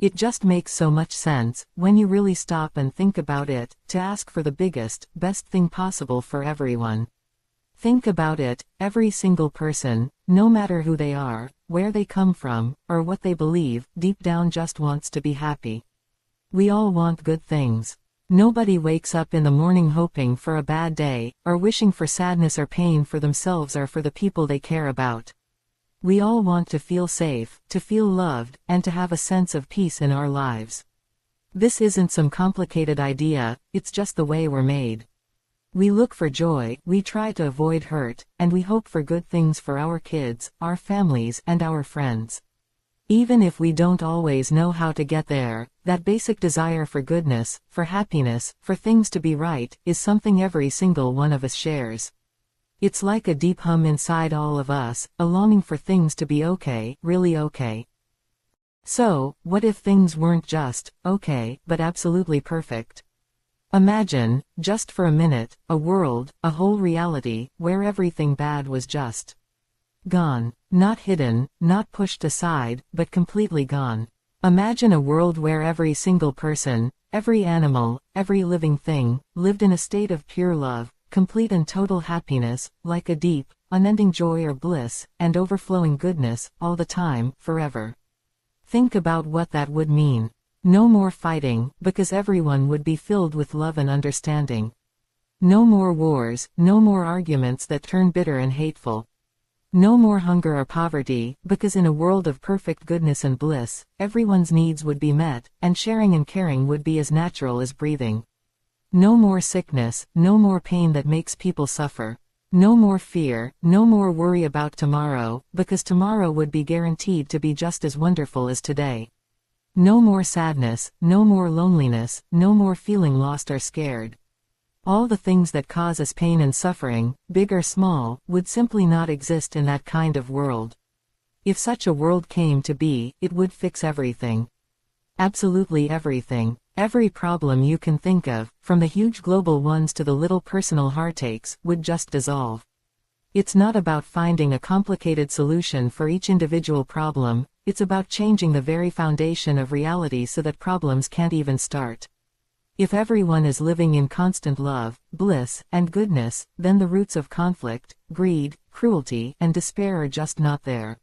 It just makes so much sense, when you really stop and think about it, to ask for the biggest, best thing possible for everyone. Think about it, every single person, no matter who they are, where they come from, or what they believe, deep down just wants to be happy. We all want good things. Nobody wakes up in the morning hoping for a bad day, or wishing for sadness or pain for themselves or for the people they care about. We all want to feel safe, to feel loved, and to have a sense of peace in our lives. This isn't some complicated idea, it's just the way we're made. We look for joy, we try to avoid hurt, and we hope for good things for our kids, our families, and our friends. Even if we don't always know how to get there, that basic desire for goodness, for happiness, for things to be right, is something every single one of us shares. It's like a deep hum inside all of us, a longing for things to be okay, really okay. So, what if things weren't just okay, but absolutely perfect? Imagine, just for a minute, a world, a whole reality, where everything bad was just gone. Not hidden, not pushed aside, but completely gone. Imagine a world where every single person, every animal, every living thing, lived in a state of pure love, complete and total happiness, like a deep, unending joy or bliss, and overflowing goodness, all the time, forever. Think about what that would mean. No more fighting, because everyone would be filled with love and understanding. No more wars, no more arguments that turn bitter and hateful. No more hunger or poverty, because in a world of perfect goodness and bliss, everyone's needs would be met, and sharing and caring would be as natural as breathing. No more sickness, no more pain that makes people suffer. No more fear, no more worry about tomorrow, because tomorrow would be guaranteed to be just as wonderful as today. No more sadness, no more loneliness, no more feeling lost or scared. All the things that cause us pain and suffering, big or small, would simply not exist in that kind of world. If such a world came to be, it would fix everything. Absolutely everything. Every problem you can think of, from the huge global ones to the little personal heartaches, would just dissolve. It's not about finding a complicated solution for each individual problem, it's about changing the very foundation of reality so that problems can't even start. If everyone is living in constant love, bliss, and goodness, then the roots of conflict, greed, cruelty, and despair are just not there.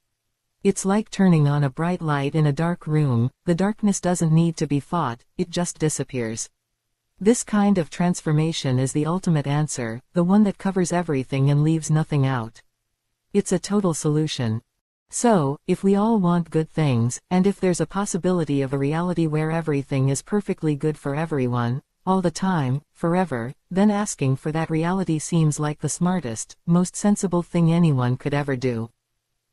It's like turning on a bright light in a dark room, the darkness doesn't need to be fought, it just disappears. This kind of transformation is the ultimate answer, the one that covers everything and leaves nothing out. It's a total solution. So, if we all want good things, and if there's a possibility of a reality where everything is perfectly good for everyone, all the time, forever, then asking for that reality seems like the smartest, most sensible thing anyone could ever do.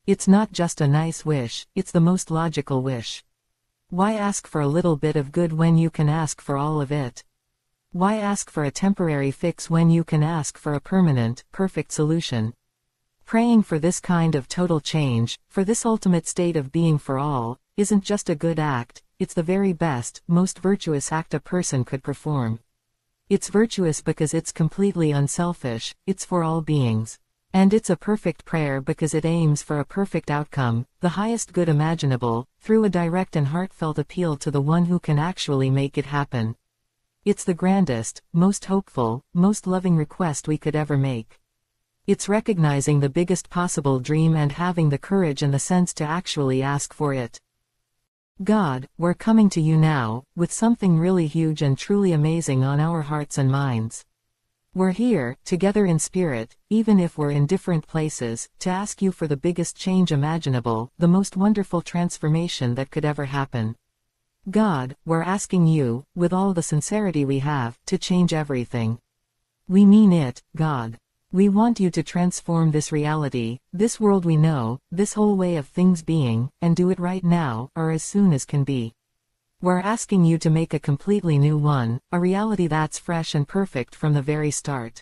It's not just a nice wish, it's the most logical wish. Why ask for a little bit of good when you can ask for all of it? Why ask for a temporary fix when you can ask for a permanent, perfect solution? Praying for this kind of total change, for this ultimate state of being for all, isn't just a good act, it's the very best, most virtuous act a person could perform. It's virtuous because it's completely unselfish, it's for all beings. And it's a perfect prayer because it aims for a perfect outcome, the highest good imaginable, through a direct and heartfelt appeal to the one who can actually make it happen. It's the grandest, most hopeful, most loving request we could ever make. It's recognizing the biggest possible dream and having the courage and the sense to actually ask for it. God, we're coming to you now, with something really huge and truly amazing on our hearts and minds. We're here, together in spirit, even if we're in different places, to ask you for the biggest change imaginable, the most wonderful transformation that could ever happen. God, we're asking you, with all the sincerity we have, to change everything. We mean it, God. We want you to transform this reality, this world we know, this whole way of things being, and do it right now, or as soon as can be. We're asking you to make a completely new one, a reality that's fresh and perfect from the very start.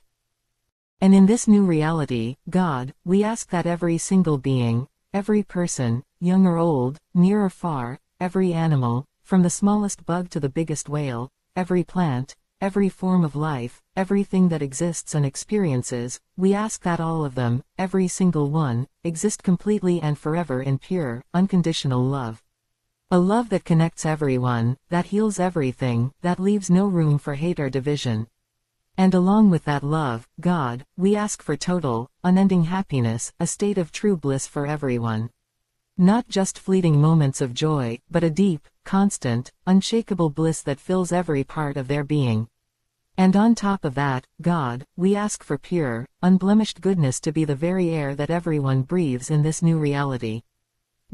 And in this new reality, God, we ask that every single being, every person, young or old, near or far, every animal, from the smallest bug to the biggest whale, every plant, every form of life, everything that exists and experiences, we ask that all of them, every single one, exist completely and forever in pure, unconditional love. A love that connects everyone, that heals everything, that leaves no room for hate or division. And along with that love, God, we ask for total, unending happiness, a state of true bliss for everyone. Not just fleeting moments of joy, but a deep, constant, unshakable bliss that fills every part of their being. And on top of that, God, we ask for pure, unblemished goodness to be the very air that everyone breathes in this new reality.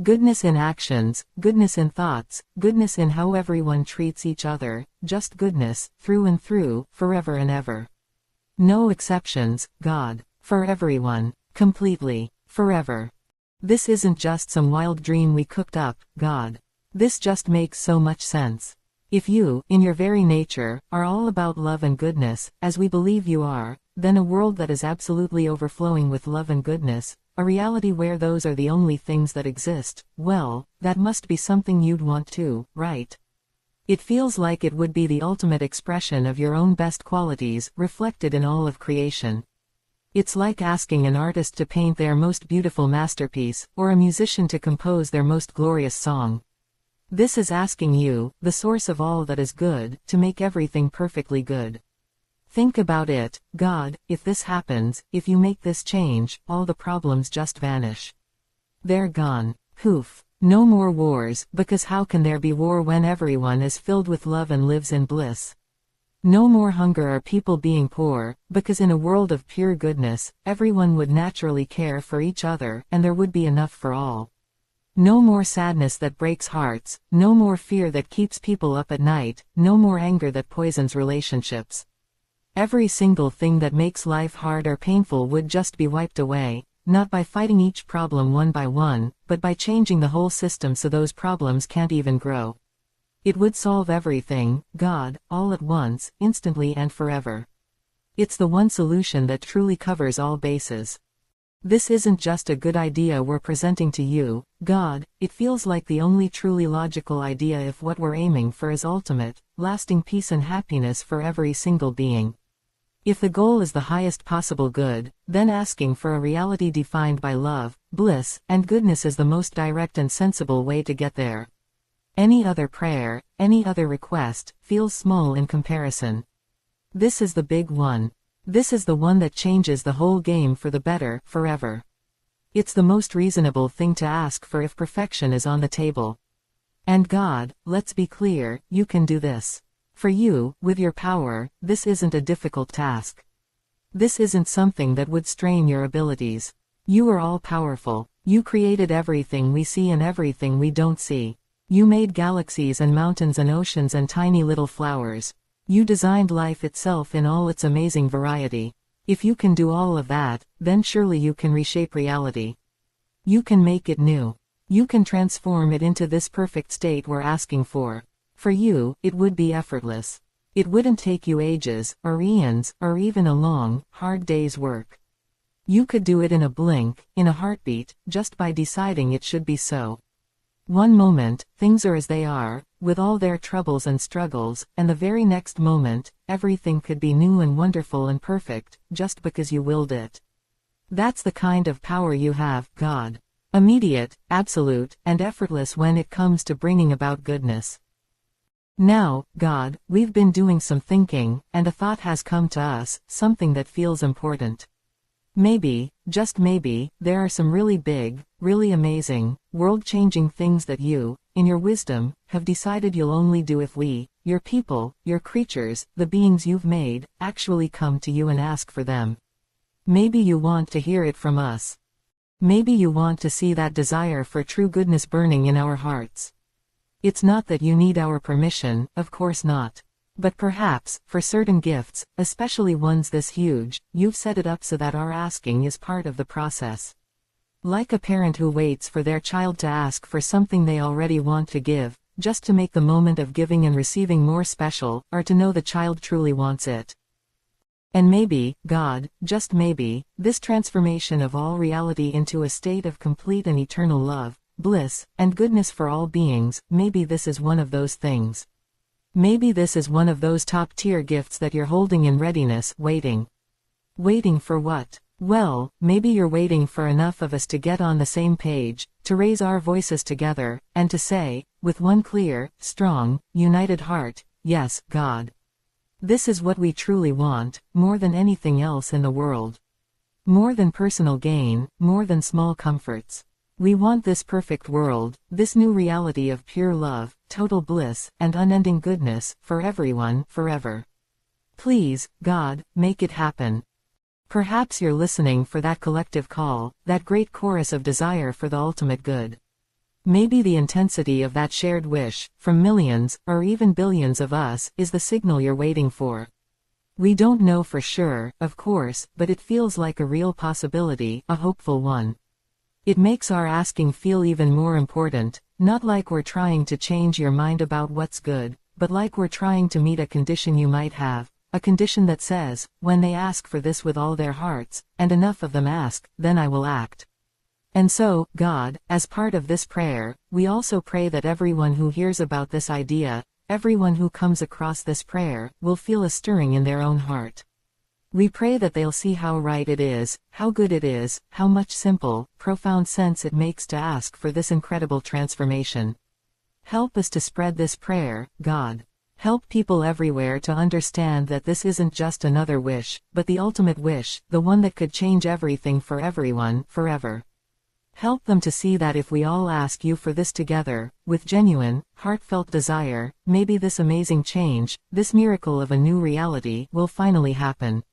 Goodness in actions, goodness in thoughts, goodness in how everyone treats each other, just goodness, through and through, forever and ever. No exceptions, God. For everyone. Completely. Forever. This isn't just some wild dream we cooked up, God. This just makes so much sense. If you, in your very nature, are all about love and goodness, as we believe you are, then a world that is absolutely overflowing with love and goodness, a reality where those are the only things that exist, well, that must be something you'd want too, right? It feels like it would be the ultimate expression of your own best qualities, reflected in all of creation. It's like asking an artist to paint their most beautiful masterpiece, or a musician to compose their most glorious song. This is asking you, the source of all that is good, to make everything perfectly good. Think about it, God, if this happens, if you make this change, all the problems just vanish. They're gone. Poof. No more wars, because how can there be war when everyone is filled with love and lives in bliss? No more hunger or people being poor, because in a world of pure goodness, everyone would naturally care for each other, and there would be enough for all. No more sadness that breaks hearts, no more fear that keeps people up at night, no more anger that poisons relationships. Every single thing that makes life hard or painful would just be wiped away, not by fighting each problem one by one, but by changing the whole system so those problems can't even grow. It would solve everything, God, all at once, instantly and forever. It's the one solution that truly covers all bases. This isn't just a good idea we're presenting to you, God, it feels like the only truly logical idea if what we're aiming for is ultimate, lasting peace and happiness for every single being. If the goal is the highest possible good, then asking for a reality defined by love, bliss, and goodness is the most direct and sensible way to get there. Any other prayer, any other request, feels small in comparison. This is the big one. This is the one that changes the whole game for the better, forever. It's the most reasonable thing to ask for if perfection is on the table. And God, let's be clear, you can do this. For you, with your power, this isn't a difficult task. This isn't something that would strain your abilities. You are all powerful. You created everything we see and everything we don't see. You made galaxies and mountains and oceans and tiny little flowers. You designed life itself in all its amazing variety. If you can do all of that, then surely you can reshape reality. You can make it new. You can transform it into this perfect state we're asking for. For you, it would be effortless. It wouldn't take you ages, or eons, or even a long, hard day's work. You could do it in a blink, in a heartbeat, just by deciding it should be so. One moment, things are as they are, with all their troubles and struggles, and the very next moment, everything could be new and wonderful and perfect, just because you willed it. That's the kind of power you have, God. Immediate, absolute, and effortless when it comes to bringing about goodness. Now, God, we've been doing some thinking, and a thought has come to us, something that feels important. Maybe, just maybe, there are some really big, really amazing, world-changing things that you, in your wisdom, have decided you'll only do if we, your people, your creatures, the beings you've made, actually come to you and ask for them. Maybe you want to hear it from us. Maybe you want to see that desire for true goodness burning in our hearts. It's not that you need our permission, of course not. But perhaps, for certain gifts, especially ones this huge, you've set it up so that our asking is part of the process. Like a parent who waits for their child to ask for something they already want to give, just to make the moment of giving and receiving more special, or to know the child truly wants it. And maybe, God, just maybe, this transformation of all reality into a state of complete and eternal love, bliss, and goodness for all beings, maybe this is one of those things. Maybe this is one of those top-tier gifts that you're holding in readiness, waiting. Waiting for what? Well, maybe you're waiting for enough of us to get on the same page, to raise our voices together, and to say, with one clear, strong, united heart, yes, God. This is what we truly want, more than anything else in the world. More than personal gain, more than small comforts. We want this perfect world, this new reality of pure love, total bliss, and unending goodness, for everyone, forever. Please, God, make it happen. Perhaps you're listening for that collective call, that great chorus of desire for the ultimate good. Maybe the intensity of that shared wish, from millions, or even billions of us, is the signal you're waiting for. We don't know for sure, of course, but it feels like a real possibility, a hopeful one. It makes our asking feel even more important, not like we're trying to change your mind about what's good, but like we're trying to meet a condition you might have. A condition that says, when they ask for this with all their hearts, and enough of them ask, then I will act. And so, God, as part of this prayer, we also pray that everyone who hears about this idea, everyone who comes across this prayer, will feel a stirring in their own heart. We pray that they'll see how right it is, how good it is, how much simple, profound sense it makes to ask for this incredible transformation. Help us to spread this prayer, God. Help people everywhere to understand that this isn't just another wish, but the ultimate wish, the one that could change everything for everyone, forever. Help them to see that if we all ask you for this together, with genuine, heartfelt desire, maybe this amazing change, this miracle of a new reality, will finally happen.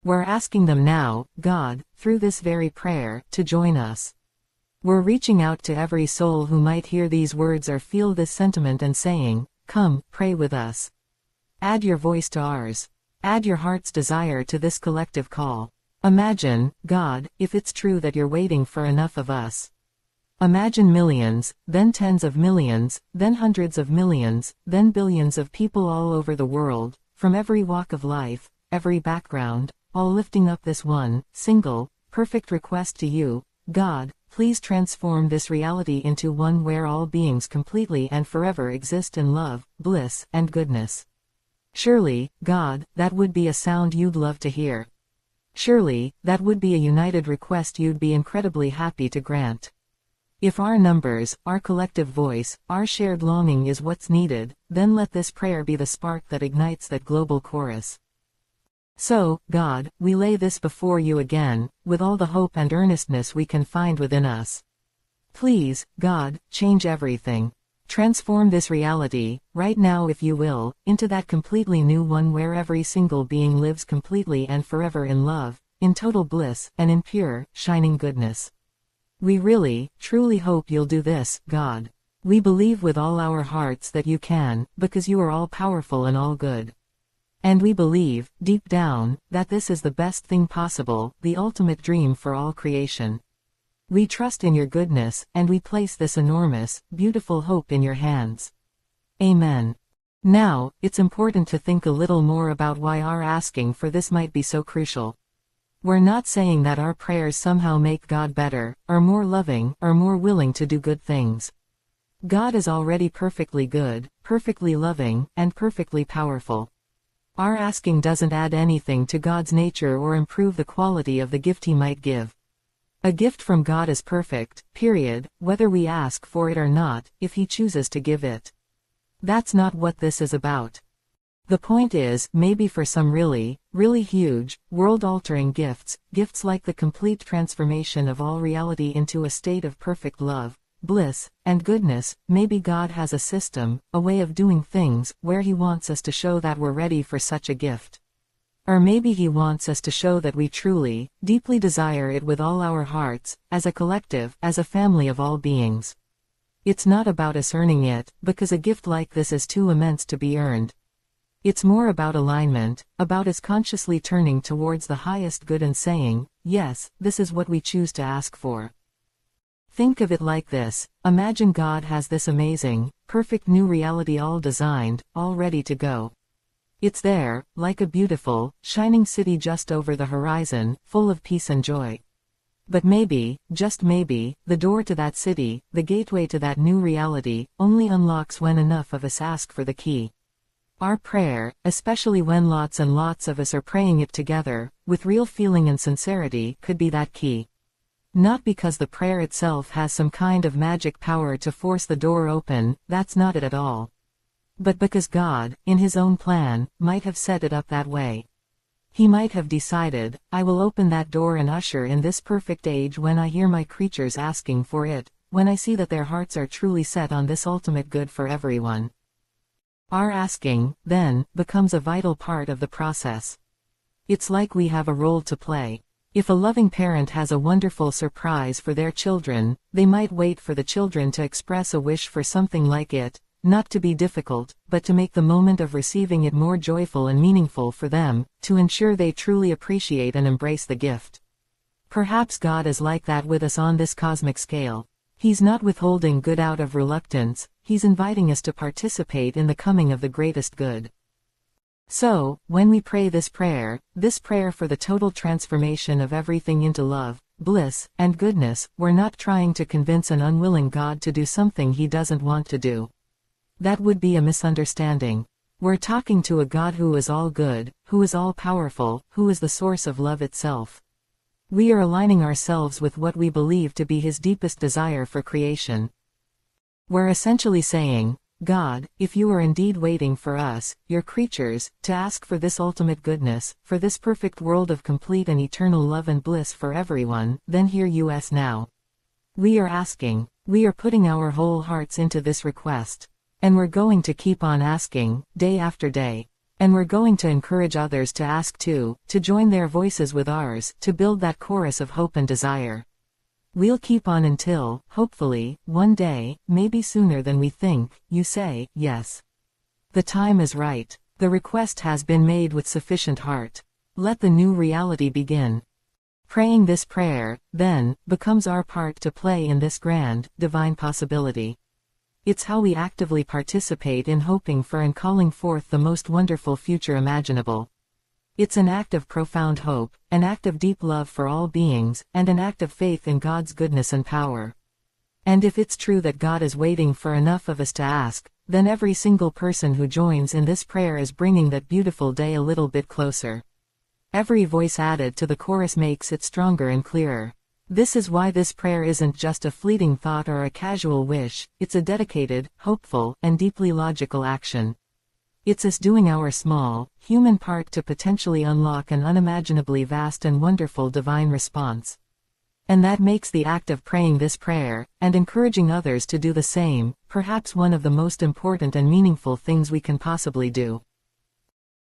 We're asking them now, God, through this very prayer, to join us. We're reaching out to every soul who might hear these words or feel this sentiment and saying, come, pray with us. Add your voice to ours. Add your heart's desire to this collective call. Imagine, God, if it's true that you're waiting for enough of us. Imagine millions, then tens of millions, then hundreds of millions, then billions of people all over the world, from every walk of life, every background, all lifting up this one, single, perfect request to you, God. Please transform this reality into one where all beings completely and forever exist in love, bliss, and goodness. Surely, God, that would be a sound you'd love to hear. Surely, that would be a united request you'd be incredibly happy to grant. If our numbers, our collective voice, our shared longing is what's needed, then let this prayer be the spark that ignites that global chorus. So, God, we lay this before you again, with all the hope and earnestness we can find within us. Please, God, change everything. Transform this reality, right now if you will, into that completely new one where every single being lives completely and forever in love, in total bliss, and in pure, shining goodness. We really, truly hope you'll do this, God. We believe with all our hearts that you can, because you are all powerful and all good. And we believe, deep down, that this is the best thing possible, the ultimate dream for all creation. We trust in your goodness, and we place this enormous, beautiful hope in your hands. Amen. Now, it's important to think a little more about why our asking for this might be so crucial. We're not saying that our prayers somehow make God better, or more loving, or more willing to do good things. God is already perfectly good, perfectly loving, and perfectly powerful. Our asking doesn't add anything to God's nature or improve the quality of the gift He might give. A gift from God is perfect, period, whether we ask for it or not, if He chooses to give it. That's not what this is about. The point is, maybe for some really, really huge, world-altering gifts, gifts like the complete transformation of all reality into a state of perfect love, bliss, and goodness, maybe God has a system, a way of doing things, where He wants us to show that we're ready for such a gift. Or maybe He wants us to show that we truly, deeply desire it with all our hearts, as a collective, as a family of all beings. It's not about us earning it, because a gift like this is too immense to be earned. It's more about alignment, about us consciously turning towards the highest good and saying, yes, this is what we choose to ask for. Think of it like this: imagine God has this amazing, perfect new reality all designed, all ready to go. It's there, like a beautiful, shining city just over the horizon, full of peace and joy. But maybe, just maybe, the door to that city, the gateway to that new reality, only unlocks when enough of us ask for the key. Our prayer, especially when lots and lots of us are praying it together, with real feeling and sincerity, could be that key. Not because the prayer itself has some kind of magic power to force the door open, that's not it at all. But because God, in His own plan, might have set it up that way. He might have decided, I will open that door and usher in this perfect age when I hear my creatures asking for it, when I see that their hearts are truly set on this ultimate good for everyone. Our asking, then, becomes a vital part of the process. It's like we have a role to play. If a loving parent has a wonderful surprise for their children, they might wait for the children to express a wish for something like it, not to be difficult, but to make the moment of receiving it more joyful and meaningful for them, to ensure they truly appreciate and embrace the gift. Perhaps God is like that with us on this cosmic scale. He's not withholding good out of reluctance, He's inviting us to participate in the coming of the greatest good. So, when we pray this prayer for the total transformation of everything into love, bliss, and goodness, we're not trying to convince an unwilling God to do something He doesn't want to do. That would be a misunderstanding. We're talking to a God who is all good, who is all powerful, who is the source of love itself. We are aligning ourselves with what we believe to be His deepest desire for creation. We're essentially saying, God, if you are indeed waiting for us, your creatures, to ask for this ultimate goodness, for this perfect world of complete and eternal love and bliss for everyone, then hear us now. We are asking, we are putting our whole hearts into this request. And we're going to keep on asking, day after day. And we're going to encourage others to ask too, to join their voices with ours, to build that chorus of hope and desire. We'll keep on until, hopefully, one day, maybe sooner than we think, you say, yes. The time is right. The request has been made with sufficient heart. Let the new reality begin. Praying this prayer, then, becomes our part to play in this grand, divine possibility. It's how we actively participate in hoping for and calling forth the most wonderful future imaginable. It's an act of profound hope, an act of deep love for all beings, and an act of faith in God's goodness and power. And if it's true that God is waiting for enough of us to ask, then every single person who joins in this prayer is bringing that beautiful day a little bit closer. Every voice added to the chorus makes it stronger and clearer. This is why this prayer isn't just a fleeting thought or a casual wish, it's a dedicated, hopeful, and deeply logical action. It's us doing our small, human part to potentially unlock an unimaginably vast and wonderful divine response. And that makes the act of praying this prayer, and encouraging others to do the same, perhaps one of the most important and meaningful things we can possibly do.